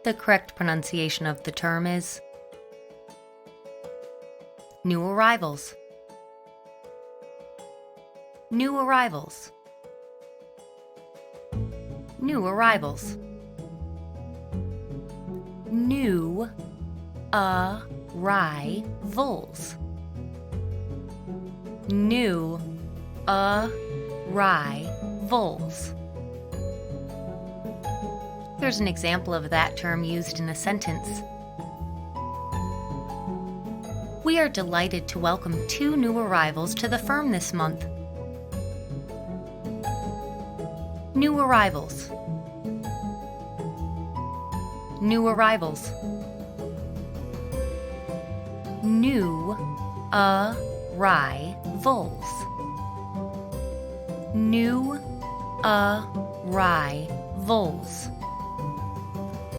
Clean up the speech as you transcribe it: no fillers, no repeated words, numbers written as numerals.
The correct pronunciation of the term is new arrivals. New arrivals. New arrivals. New arrivals. New arrivals. Here's an example of that term used in a sentence. We are delighted to welcome 2 new arrivals to the firm this month. New arrivals. New arrivals. New arrivals. New arrivals.